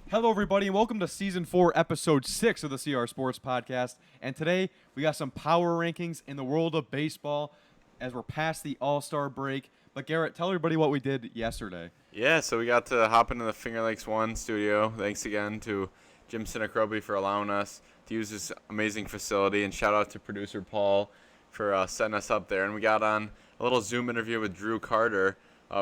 Hello, everybody, and welcome to Season 4, Episode 6 of the CR Sports Podcast. And today, we got some power rankings in the world of baseball as we're past the All-Star break. But, Garrett, tell everybody what we did yesterday. Yeah, so we got to hop into the Finger Lakes 1 studio. Thanks again to Jim Sinacrobi for allowing us to use this amazing facility. And shout out to producer Paul for setting us up there. And we got on a little Zoom interview with Drew Carter.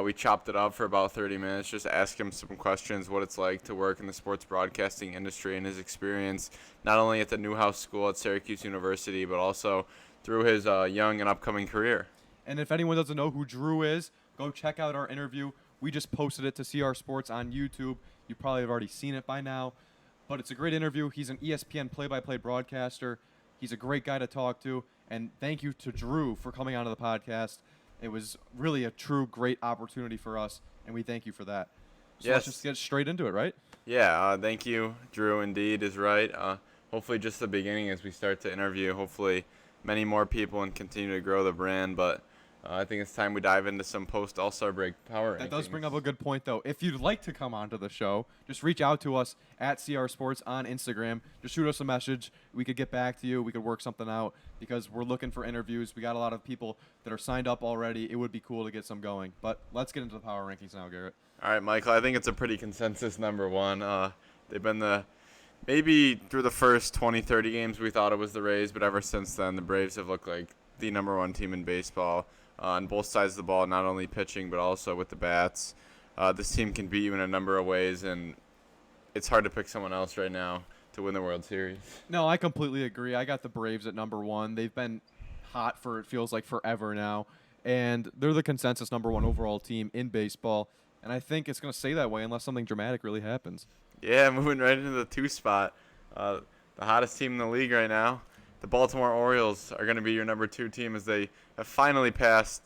We chopped it up for about 30 minutes, just ask him some questions, what it's like to work in the sports broadcasting industry and his experience, not only at the Newhouse School at Syracuse University, but also through his young and upcoming career. And if anyone doesn't know who Drew is, go check out our interview. We just posted it to CR Sports on YouTube. You probably have already seen it by now. But it's a great interview. He's an ESPN play-by-play broadcaster. He's a great guy to talk to. And thank you to Drew for coming onto the podcast. It was really a true great opportunity for us, and we thank you for that. So Yes. let's just get straight into it, right? Yeah, thank you, Drew. Indeed is right. Hopefully just the beginning as we start to interview, hopefully many more people and continue to grow the brand. But I think it's time we dive into some post-All-Star break power rankings. That does bring up a good point, though. If you'd like to come onto the show, just reach out to us at CR Sports on Instagram. Just shoot us a message. We could get back to you. We could work something out because we're looking for interviews. We got a lot of people that are signed up already. It would be cool to get some going. But let's get into the power rankings now, Garrett. All right, Michael, I think it's a pretty consensus number one. They've been maybe through the first 20, 30 games we thought it was the Rays, but ever since then the Braves have looked like the number one team in baseball. On both sides of the ball, not only pitching but also with the bats. This team can beat you in a number of ways, and it's hard to pick someone else right now to win the World Series. No, I completely agree. I got the Braves at number one. They've been hot for, it feels like, forever now. And they're the consensus number one overall team in baseball. And I think it's going to stay that way unless something dramatic really happens. Yeah, moving right into the 2 spot. The hottest team in the league right now. The Baltimore Orioles are going to be your number 2 team as they have finally passed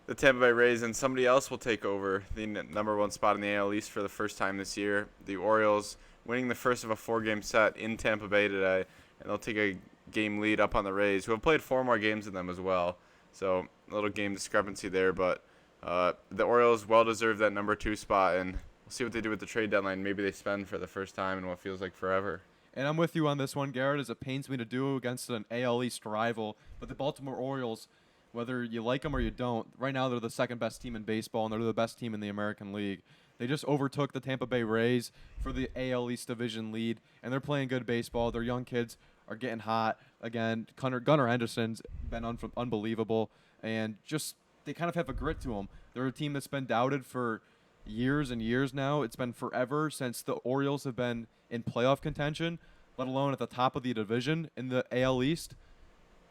the Tampa Bay Rays, and somebody else will take over the number 1 spot in the AL East for the first time this year. The Orioles winning the first of a 4-game set in Tampa Bay today, and they'll take a game lead up on the Rays, who have played 4 more games than them as well. So a little game discrepancy there, but the Orioles well deserve that number 2 spot, and we'll see what they do with the trade deadline. Maybe they spend for the first time in what feels like forever. And I'm with you on this one, Garrett, as it pains me to do against an AL East rival. But the Baltimore Orioles, whether you like them or you don't, right now they're the second best team in baseball, and they're the best team in the American League. They just overtook the Tampa Bay Rays for the AL East division lead, and they're playing good baseball. Their young kids are getting hot. Again, Gunnar Henderson's been unbelievable, and just they kind of have a grit to them. They're a team that's been doubted for years and years now. It's been forever since the Orioles have been in playoff contention, let alone at the top of the division in the AL East.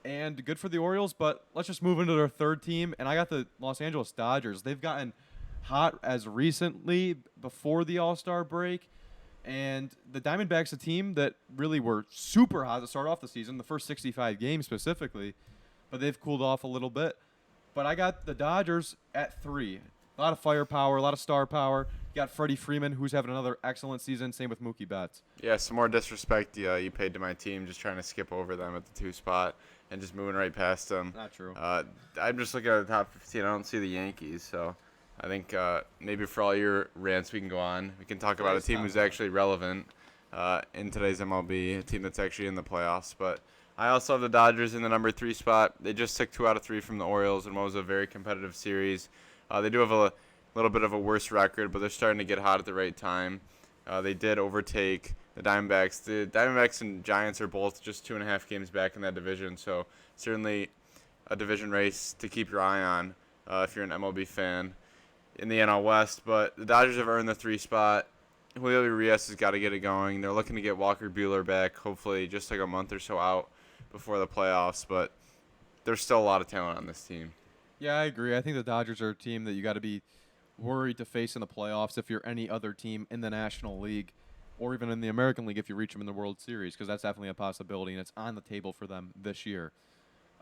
And good for the Orioles, but let's just move into their third team. And I got the Los Angeles Dodgers. They've gotten hot as recently before the All-Star break. And the Diamondbacks, a team that really were super hot to start off the season, the first 65 games specifically, but they've cooled off a little bit. But I got the Dodgers at 3. A lot of firepower, a lot of star power. You got Freddie Freeman, who's having another excellent season. Same with Mookie Betts. Yeah, some more disrespect you paid to my team, just trying to skip over them at the 2 spot and just moving right past them. Not true. I'm just looking at the top 15. I don't see the Yankees, so I think maybe for all your rants we can go on. We can talk about a team who's actually relevant in today's MLB, a team that's actually in the playoffs. But I also have the Dodgers in the number 3 spot. They just took 2 out of 3 from the Orioles in what was a very competitive series. They do have a little bit of a worse record, but they're starting to get hot at the right time. They did overtake the Diamondbacks. The Diamondbacks and Giants are both just 2.5 games back in that division, so certainly a division race to keep your eye on if you're an MLB fan in the NL West. But the Dodgers have earned the 3 spot. Julio Urias has got to get it going. They're looking to get Walker Buehler back, hopefully just like a month or so out before the playoffs, but there's still a lot of talent on this team. Yeah, I agree. I think the Dodgers are a team that you got to be worried to face in the playoffs if you're any other team in the National League or even in the American League if you reach them in the World Series, because that's definitely a possibility, and it's on the table for them this year.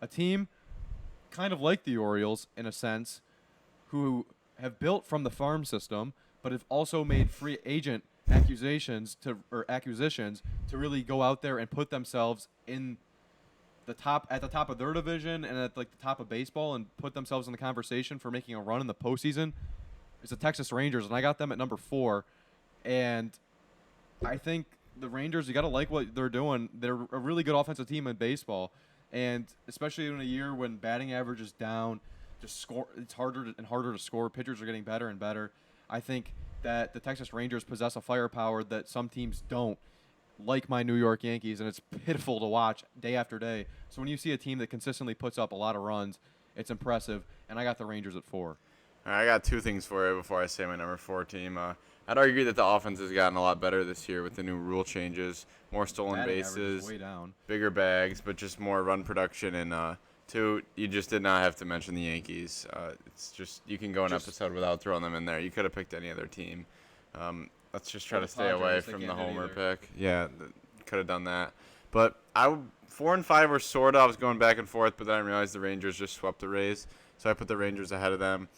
A team kind of like the Orioles, in a sense, who have built from the farm system, but have also made free agent acquisitions to really go out there and put themselves in at the top of their division and at like the top of baseball and put themselves in the conversation for making a run in the postseason. It's the Texas Rangers, and I got them at number 4. And I think the Rangers, you got to like what they're doing. They're a really good offensive team in baseball, and especially in a year when batting average is down, just score. It's harder and harder to score. Pitchers are getting better and better. I think that the Texas Rangers possess a firepower that some teams don't, like my New York Yankees, and it's pitiful to watch day after day. So when you see a team that consistently puts up a lot of runs, it's impressive. And I got the Rangers at 4. All right, I got two things for you before I say my number 4 team. I'd argue that the offense has gotten a lot better this year with the new rule changes, more stolen Batting average is bases, way down. bigger bags, but just more run production. And two, you just did not have to mention the Yankees. It's just you can go an episode without throwing them in there. You could have picked any other team. Let's just try to stay away from the homer pick. Yeah, could have done that. But 4 and 5 were sort of. I was going back and forth, but then I realized the Rangers just swept the Rays, so I put the Rangers ahead of them.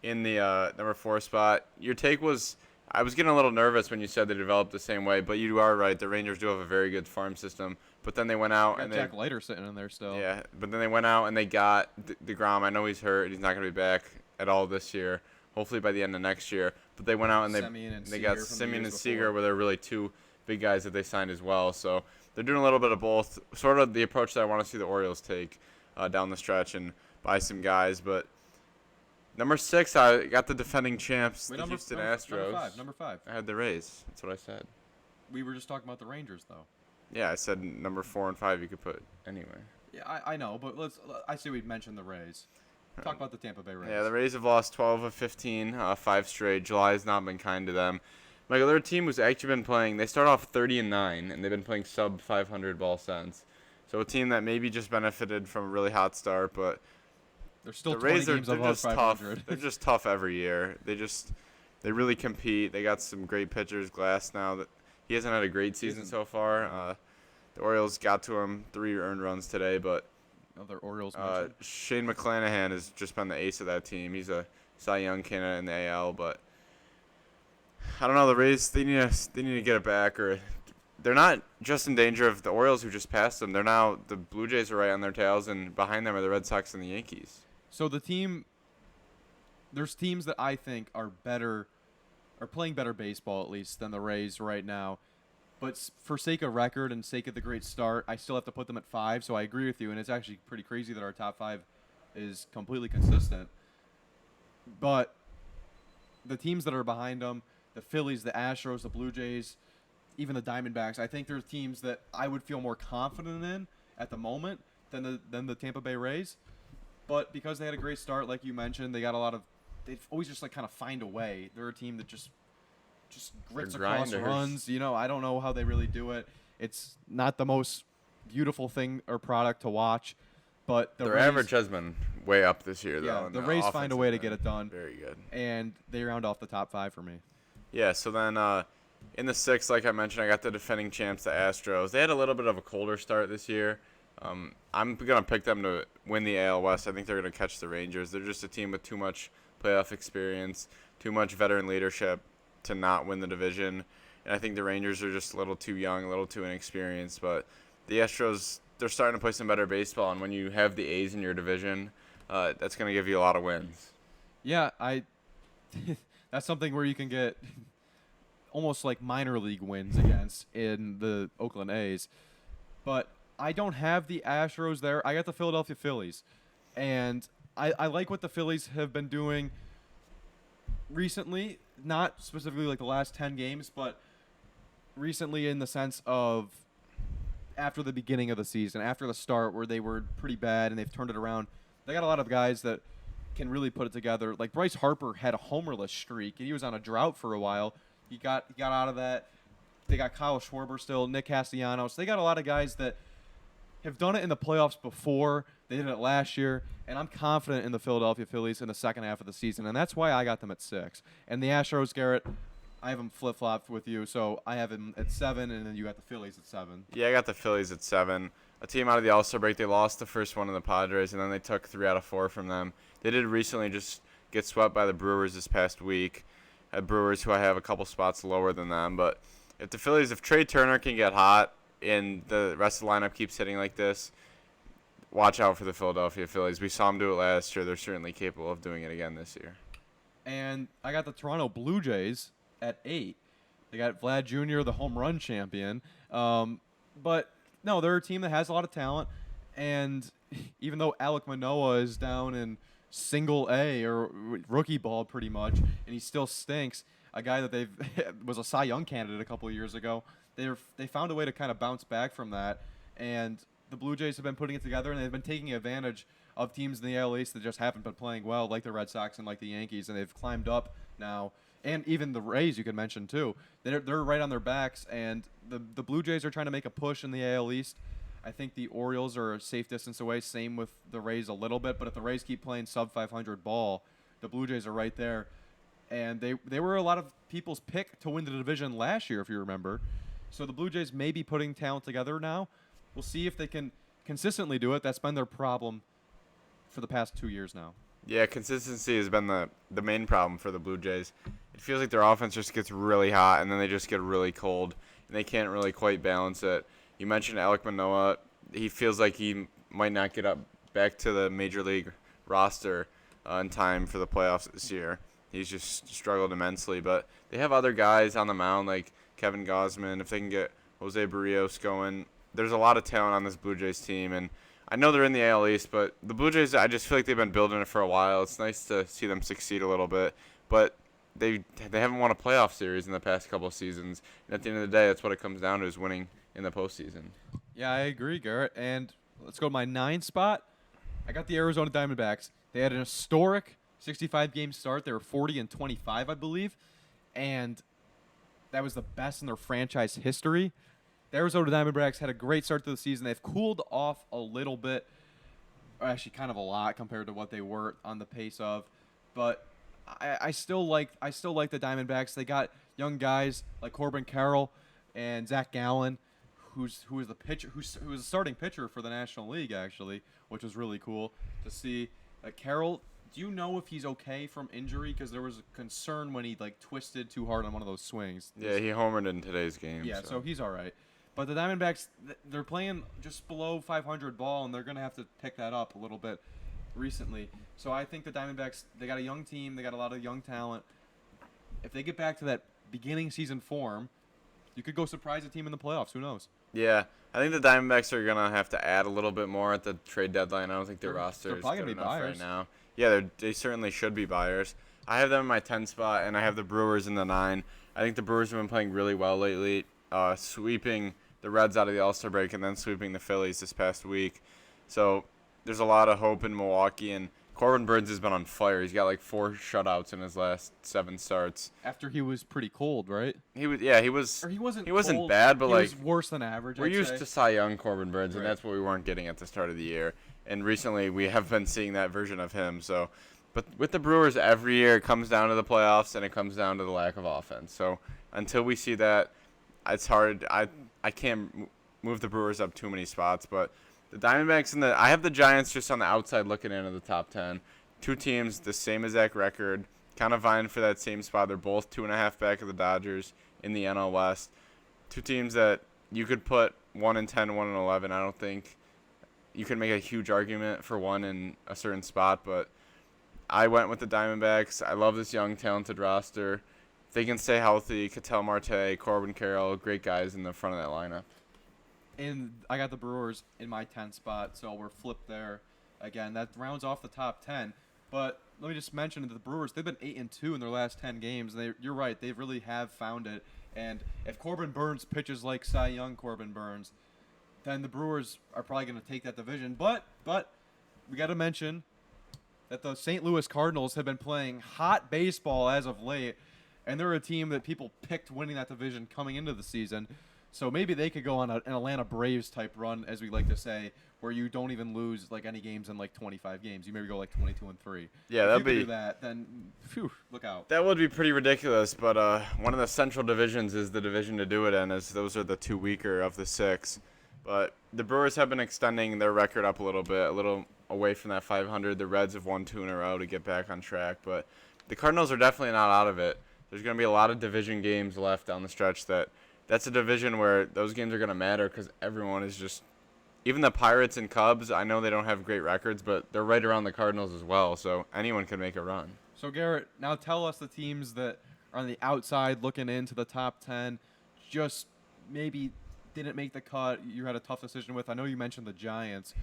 In the number 4 spot, your take was I was getting a little nervous when you said they developed the same way, but you are right. The Rangers do have a very good farm system. But then they went out and Jack Leiter sitting in there still. Yeah, but then they went out and they got DeGrom. I know he's hurt. He's not going to be back at all this year. Hopefully by the end of next year. But they went out and they got Semien and Seager, where they're really two big guys that they signed as well. So they're doing a little bit of both. Sort of the approach that I want to see the Orioles take down the stretch and buy some guys. But number 6, I got the defending champs, the Houston Astros. Number 5. I had the Rays. That's what I said. We were just talking about the Rangers, though. Yeah, I said number 4 and 5 you could put anywhere. Yeah, I know, but I say we mentioned the Rays. Talk about the Tampa Bay Rays. Yeah, the Rays have lost 12 of 15, 5 straight. July has not been kind to them. Michael, their team who's actually been playing, they start off 30-9, and they've been playing sub 500 ball since. So a team that maybe just benefited from a really hot start, but they're still the Rays games they're above just 500. tough. They're just tough every year. They really compete. They got some great pitchers. Glass now that he hasn't had a great season so far. The Orioles got to him 3 earned runs today, but Another Orioles Shane McClanahan has just been the ace of that team. He's a Cy Young candidate in the AL, but I don't know. The Rays they need to get it back, or they're not just in danger of the Orioles who just passed them. They're now the Blue Jays are right on their tails, and behind them are the Red Sox and the Yankees. So there's teams that I think are playing better baseball at least than the Rays right now. But for sake of record and sake of the great start, I still have to put them at 5. So I agree with you, and it's actually pretty crazy that our top 5 is completely consistent. But the teams that are behind them, the Phillies, the Astros, the Blue Jays, even the Diamondbacks, I think they're teams that I would feel more confident in at the moment than the Tampa Bay Rays. But because they had a great start, like you mentioned, they've always just kind of find a way. They're a team that just grits across runs. I don't know how they really do it. It's not the most beautiful thing or product to watch, but their average has been way up this year, though. Yeah, the Rays find a way to get it done. Very good. And they round off the top 5 for me. Yeah, so then in the 6th, like I mentioned, I got the defending champs, the Astros. They had a little bit of a colder start this year. I'm going to pick them to win the AL West. I think they're going to catch the Rangers. They're just a team with too much playoff experience, too much veteran leadership to not win the division. And I think the Rangers are just a little too young, a little too inexperienced. But the Astros, they're starting to play some better baseball. And when you have the A's in your division, that's going to give you a lot of wins. Yeah, that's something where you can get almost like minor league wins against in the Oakland A's. But I don't have the Astros there. I got the Philadelphia Phillies. And I like what the Phillies have been doing recently, not specifically like the last 10 games, but recently in the sense of after the beginning of the season, after the start where they were pretty bad and they've turned it around. They got a lot of guys that can really put it together. Like Bryce Harper had a homerless streak, and he was on a drought for a while. He got out of that. They got Kyle Schwarber still, Nick Castellanos. They got a lot of guys that have done it in the playoffs before. They did it last year, and I'm confident in the Philadelphia Phillies in the second half of the season, and that's why I got them at 6. And the Astros, Garrett, I have them flip-flopped with you, so I have them at 7, and then you got the Phillies at 7. Yeah, I got the Phillies at 7. A team out of the All-Star break, they lost the first one to the Padres, and then they took 3 out of 4 from them. They did recently just get swept by the Brewers this past week. Brewers, who I have a couple spots lower than them, but if Trey Turner can get hot and the rest of the lineup keeps hitting like this, watch out for the Philadelphia Phillies. We saw them do it last year. They're certainly capable of doing it again this year. And I got the Toronto Blue Jays at 8. They got Vlad Jr., the home run champion. But no, they're a team that has a lot of talent. And even though Alek Manoah is down in single A or rookie ball pretty much, and he still stinks, a guy that they've was a Cy Young candidate a couple of years ago, they found a way to kind of bounce back from that. And the Blue Jays have been putting it together, and they've been taking advantage of teams in the AL East that just haven't been playing well, like the Red Sox and like the Yankees, and they've climbed up now. And even the Rays, you could mention too. They're right on their backs, and the Blue Jays are trying to make a push in the AL East. I think the Orioles are a safe distance away. Same with the Rays a little bit, but if the Rays keep playing sub 500 ball, the Blue Jays are right there. And they were a lot of people's pick to win the division last year, if you remember. So the Blue Jays may be putting talent together now. We'll see if they can consistently do it. That's been their problem for the past 2 years now. Yeah, consistency has been the main problem for the Blue Jays. It feels like their offense just gets really hot, and then they just get really cold, and they can't really quite balance it. You mentioned Alek Manoah. He feels like he might not get up back to the Major League roster in time for the playoffs this year. He's just struggled immensely, but they have other guys on the mound like Kevin Gausman. If they can get Jose Barrios going, there's a lot of talent on this Blue Jays team, and I know they're in the AL East, but the Blue Jays, I just feel like they've been building it for a while. It's nice to see them succeed a little bit, but they haven't won a playoff series in the past couple of seasons, and at the end of the day, that's what it comes down to, is winning in the postseason. Yeah, I agree, Garrett. And let's go to my 9 spot. I got the Arizona Diamondbacks. They had an historic 65-game start. They were 40-25, I believe, and that was the best in their franchise history. The Arizona Diamondbacks had a great start to the season. They've cooled off a little bit, or actually kind of a lot compared to what they were on the pace of, but I still like the Diamondbacks. They got young guys like Corbin Carroll and Zach Gallen, who is the pitcher, who was a starting pitcher for the National League actually, which was really cool to see. Carroll, do you know if he's okay from injury? Because there was a concern when he twisted too hard on one of those swings. Yeah, he homered in today's game. Yeah, so he's all right. But the Diamondbacks, they're playing just below 500 ball, and they're going to have to pick that up a little bit recently. So I think the Diamondbacks, they got a young team. They got a lot of young talent. If they get back to that beginning season form, you could go surprise a team in the playoffs. Who knows? Yeah, I think the Diamondbacks are going to have to add a little bit more at the trade deadline. I don't think their They're roster is probably good gonna be enough buyers. right now. Yeah, they certainly should be buyers. I have them in my 10 spot, and I have the Brewers in the 9. I think the Brewers have been playing really well lately, sweeping the Reds out of the All-Star break and then sweeping the Phillies this past week. So there's a lot of hope in Milwaukee, and Corbin Burns has been on fire. He's got 4 shutouts in his last 7 starts. After he was pretty cold, right? He was. Or he wasn't. He wasn't cold. bad, but he was worse than average. we're I'd used say. to Cy Young Corbin Burns, and Right. that's what we weren't getting at the start of the year. And recently, we have been seeing that version of him. So, but with the Brewers, every year it comes down to the playoffs, and it comes down to the lack of offense. So until we see that, it's hard. I can't move the Brewers up too many spots, but the Diamondbacks and I have the Giants just on the outside looking into the top 10. 2 teams, the same exact record, kind of vying for that same spot. They're both 2.5 back of the Dodgers in the NL West. 2 teams that you could put 1-10, 1-11. I don't think you can make a huge argument for one in a certain spot, but I went with the Diamondbacks. I love this young, talented roster. If they can stay healthy, Ketel Marte, Corbin Carroll, great guys in the front of that lineup. And I got the Brewers in my 10 spot, so we're flipped there. Again, that rounds off the top 10. But let me just mention that the Brewers, they've been 8-2 in their last 10 games. And you're right, they really have found it. And if Corbin Burns pitches like Cy Young Corbin Burns, then the Brewers are probably going to take that division. But we got to mention that the St. Louis Cardinals have been playing hot baseball as of late, and they're a team that people picked winning that division coming into the season. So maybe they could go on an Atlanta Braves type run, as we like to say, where you don't even lose any games in 25 games. You maybe go 22-3. Yeah, if that'd you could be do that. Then, phew, look out. That would be pretty ridiculous, but one of the central divisions is the division to do it in, as those are the 2 weaker of the 6. But the Brewers have been extending their record up a little away from that 500. The Reds have won 2 in a row to get back on track, but the Cardinals are definitely not out of it. There's going to be a lot of division games left down the stretch. That's a division where those games are going to matter because everyone is just – even the Pirates and Cubs, I know they don't have great records, but they're right around the Cardinals as well, so anyone can make a run. So, Garrett, now tell us the teams that are on the outside looking into the top 10, just maybe didn't make the cut. You had a tough decision with. I know you mentioned the Giants.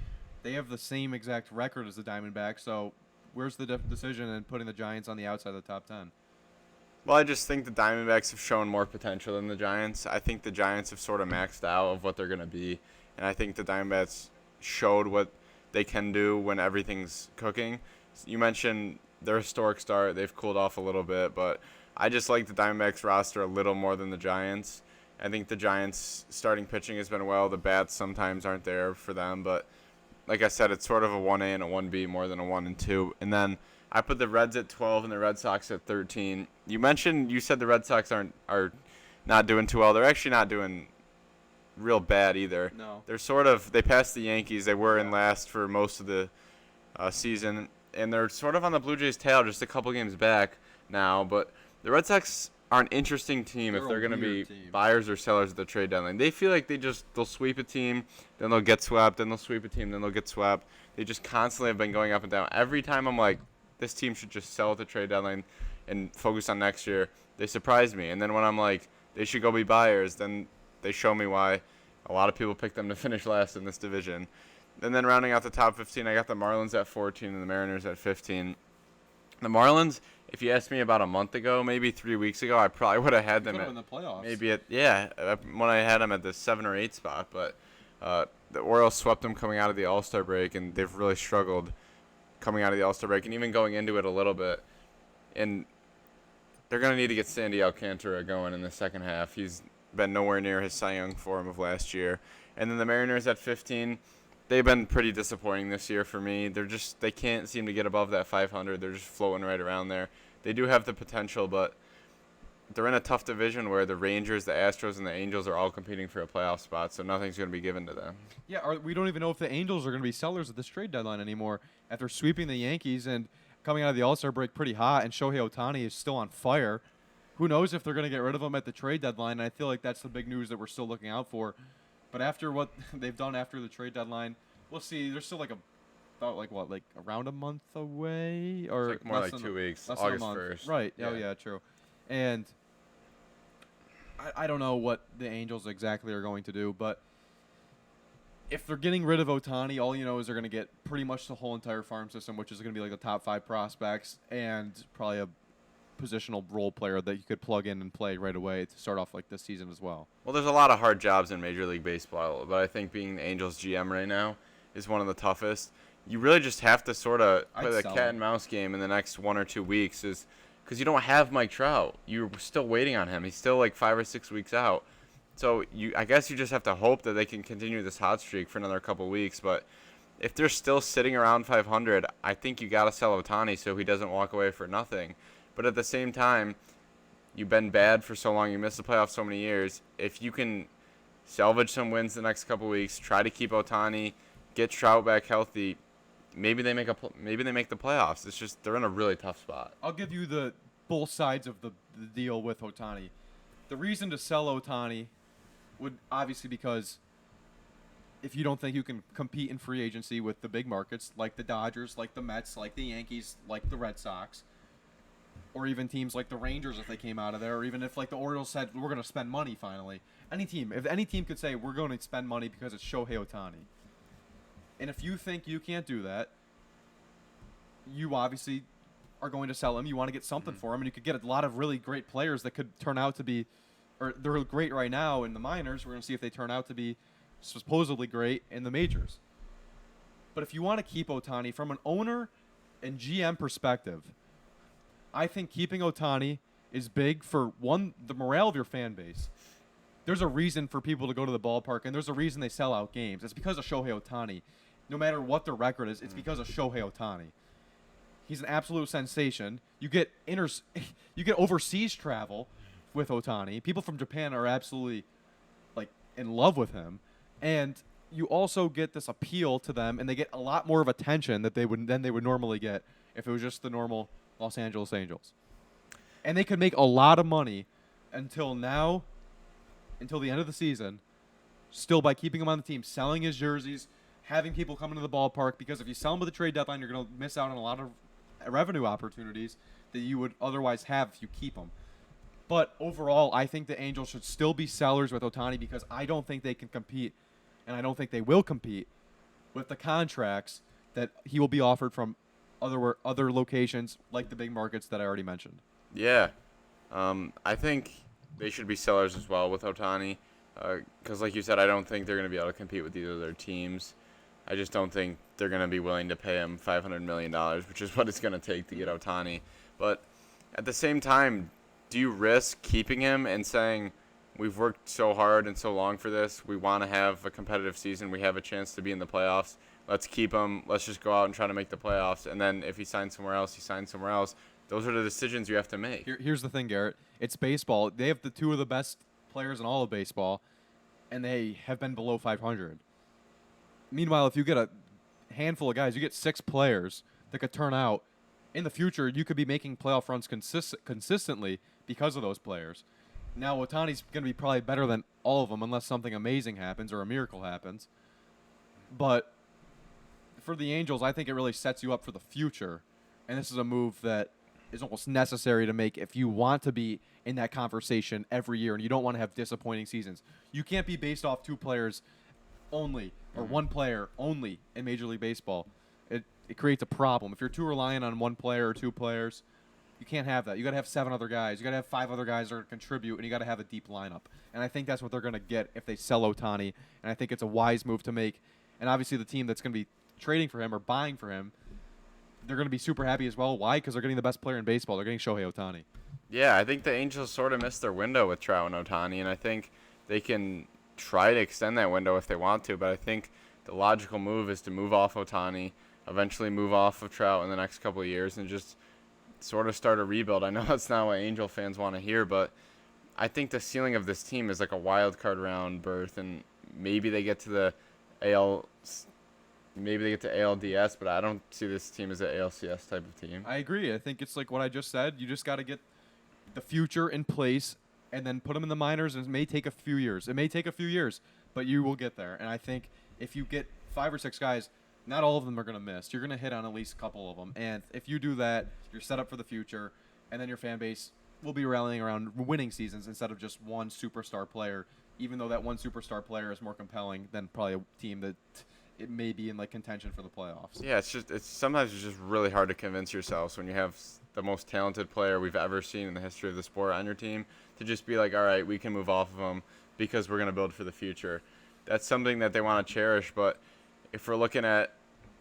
They have the same exact record as the Diamondbacks, so where's the decision in putting the Giants on the outside of the top 10? Well, I just think the Diamondbacks have shown more potential than the Giants. I think the Giants have sort of maxed out of what they're going to be, and I think the Diamondbacks showed what they can do when everything's cooking. You mentioned their historic start. They've cooled off a little bit, but I just like the Diamondbacks roster a little more than the Giants. I think the Giants' starting pitching has been well. The bats sometimes aren't there for them, but like I said, it's sort of a 1A and a 1B more than a 1 and 2. And then I put the Reds at 12 and the Red Sox at 13. You said the Red Sox are not doing too well. They're actually not doing real bad either. No. They passed the Yankees. They were in last for most of the season, and they're sort of on the Blue Jays' tail, just a couple games back now. But the Red Sox are an interesting team if they're going to be buyers or sellers at the trade deadline. They feel like they'll sweep a team, then they'll get swept, then they'll sweep a team, then they'll get swept. They just constantly have been going up and down. Every time I'm like, this team should just sell at the trade deadline and focus on next year, they surprise me. And then when I'm like, they should go be buyers, then they show me why a lot of people picked them to finish last in this division. And then rounding out the top 15, I got the Marlins at 14 and the Mariners at 15. The Marlins, if you asked me about a month ago, maybe 3 weeks ago, I probably would have had them in the playoffs. When I had them at the 7 or 8 spot. But the Orioles swept them coming out of the All-Star break, and they've really struggled coming out of the All-Star break and even going into it a little bit. And they're going to need to get Sandy Alcantara going in the second half. He's been nowhere near his Cy Young form of last year. And then the Mariners at 15, they've been pretty disappointing this year for me. They can't seem to get above that 500. They're just floating right around there. They do have the potential, but they're in a tough division where the Rangers, the Astros, and the Angels are all competing for a playoff spot, so nothing's going to be given to them. Yeah, we don't even know if the Angels are going to be sellers at this trade deadline anymore after sweeping the Yankees and coming out of the All-Star break pretty hot, and Shohei Ohtani is still on fire. Who knows if they're going to get rid of him at the trade deadline, and I feel like that's the big news that we're still looking out for. But after what they've done after the trade deadline, we'll see. There's still around a month away, or it's more like 2 weeks. August 1st. Right. Yeah. Oh yeah, true. And I don't know what the Angels exactly are going to do, but if they're getting rid of Ohtani, all you know is they're going to get pretty much the whole entire farm system, which is going to be like the top 5 prospects and probably a positional role player that you could plug in and play right away to start off like this season as well. Well, there's a lot of hard jobs in Major League Baseball, but I think being the Angels GM right now is one of the toughest. You really just have to sort of play the cat and mouse game in the next 1 or 2 weeks, is because you don't have Mike Trout. You're still waiting on him. He's still like 5 or 6 weeks out. So I guess you just have to hope that they can continue this hot streak for another couple weeks. But if they're still sitting around 500, I think you got to sell Ohtani so he doesn't walk away for nothing. But at the same time, you've been bad for so long. You missed the playoffs so many years. If you can salvage some wins the next couple weeks, try to keep Ohtani, get Trout back healthy, maybe they make the playoffs. It's just they're in a really tough spot. I'll give you the both sides of the deal with Ohtani. The reason to sell Ohtani would obviously because if you don't think you can compete in free agency with the big markets like the Dodgers, like the Mets, like the Yankees, like the Red Sox, or even teams like the Rangers if they came out of there, or even if like the Orioles said we're going to spend money finally. If any team could say we're going to spend money because it's Shohei Ohtani. And if you think you can't do that, you obviously are going to sell him. You want to get something for him, and you could get a lot of really great players that could turn out to be, or they're great right now in the minors. We're going to see if they turn out to be supposedly great in the majors. But if you want to keep Ohtani from an owner and GM perspective, I think keeping Ohtani is big for, one, the morale of your fan base. There's a reason for people to go to the ballpark, and there's a reason they sell out games. It's because of Shohei Ohtani. No matter what their record is, it's because of Shohei Ohtani. He's an absolute sensation. You get overseas travel with Ohtani. People from Japan are absolutely like in love with him, and you also get this appeal to them, and they get a lot more of attention than they would normally get if it was just the normal Los Angeles Angels. And they could make a lot of money until the end of the season, still by keeping him on the team, selling his jerseys, having people come into the ballpark, because if you sell him with the trade deadline, you're going to miss out on a lot of revenue opportunities that you would otherwise have if you keep him. But overall, I think the Angels should still be sellers with Ohtani because I don't think they can compete, and I don't think they will compete with the contracts that he will be offered from other locations like the big markets that I already mentioned. Yeah, I think they should be sellers as well with Ohtani, because like you said, I don't think they're going to be able to compete with these other teams. I just don't think they're going to be willing to pay him $500 million, which is what it's going to take to get Ohtani. But at the same time, do you risk keeping him and saying, we've worked so hard and so long for this, we want to have a competitive season, we have a chance to be in the playoffs, let's keep him, let's just go out and try to make the playoffs, and then if he signs somewhere else, he signs somewhere else. Those are the decisions you have to make. Here's the thing, Garrett. It's baseball. They have the two of the best players in all of baseball, and they have been below 500. Meanwhile, if you get a handful of guys, you get 6 players that could turn out. In the future, you could be making playoff runs consistently because of those players. Now, Otani's going to be probably better than all of them unless something amazing happens or a miracle happens. But for the Angels, I think it really sets you up for the future. And this is a move that is almost necessary to make if you want to be in that conversation every year and you don't want to have disappointing seasons. You can't be based off 2 players only or 1 player only in Major League Baseball. It creates a problem. If you're too reliant on 1 player or 2 players, you can't have that. You got to have 7 other guys. You got to have 5 other guys that are going to contribute, and you got to have a deep lineup. And I think that's what they're going to get if they sell Ohtani. And I think it's a wise move to make. And obviously, the team that's going to be trading for him or buying for him, they're going to be super happy as well. Why? Because they're getting the best player in baseball. They're getting Shohei Ohtani. Yeah, I think the Angels sort of missed their window with Trout and Ohtani, and I think they can try to extend that window if they want to, but I think the logical move is to move off Ohtani, eventually move off of Trout in the next couple of years, and just sort of start a rebuild. I know that's not what Angel fans want to hear, but I think the ceiling of this team is like a wild card round berth, and maybe they get to the ALDS, but I don't see this team as an ALCS type of team. I agree. I think it's like what I just said. You just got to get the future in place and then put them in the minors, and it may take a few years. It may take a few years, but you will get there. And I think if you get 5 or 6 guys, not all of them are going to miss. You're going to hit on at least a couple of them. And if you do that, you're set up for the future, and then your fan base will be rallying around winning seasons instead of just one superstar player, even though that one superstar player is more compelling than probably a team that it may be in like contention for the playoffs. Yeah, it's sometimes it's just really hard to convince yourselves when you have the most talented player we've ever seen in the history of the sport on your team to just be like, all right, we can move off of him because we're going to build for the future. That's something that they want to cherish, but if we're looking at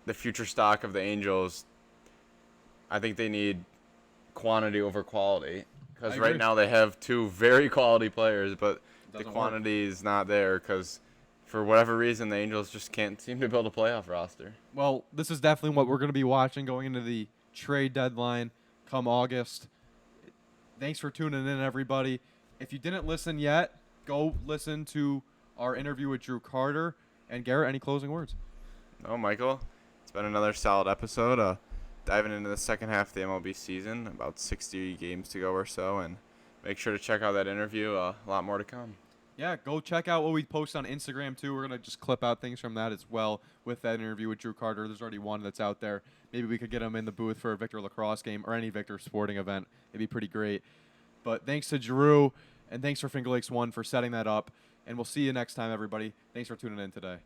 the future stock of the Angels, I think they need quantity over quality because right now they have 2 very quality players, but the quantity is not there because for whatever reason, the Angels just can't seem to build a playoff roster. Well, this is definitely what we're going to be watching going into the trade deadline come August. Thanks for tuning in, everybody. If you didn't listen yet, go listen to our interview with Drew Carter. And Garrett, any closing words? No, Michael. It's been another solid episode. Diving into the second half of the MLB season, about 60 games to go or so, and make sure to check out that interview. A lot more to come. Yeah, go check out what we post on Instagram, too. We're going to just clip out things from that as well with that interview with Drew Carter. There's already one that's out there. Maybe we could get him in the booth for a Victor lacrosse game or any Victor sporting event. It'd be pretty great. But thanks to Drew, and thanks for Finger Lakes One for setting that up. And we'll see you next time, everybody. Thanks for tuning in today.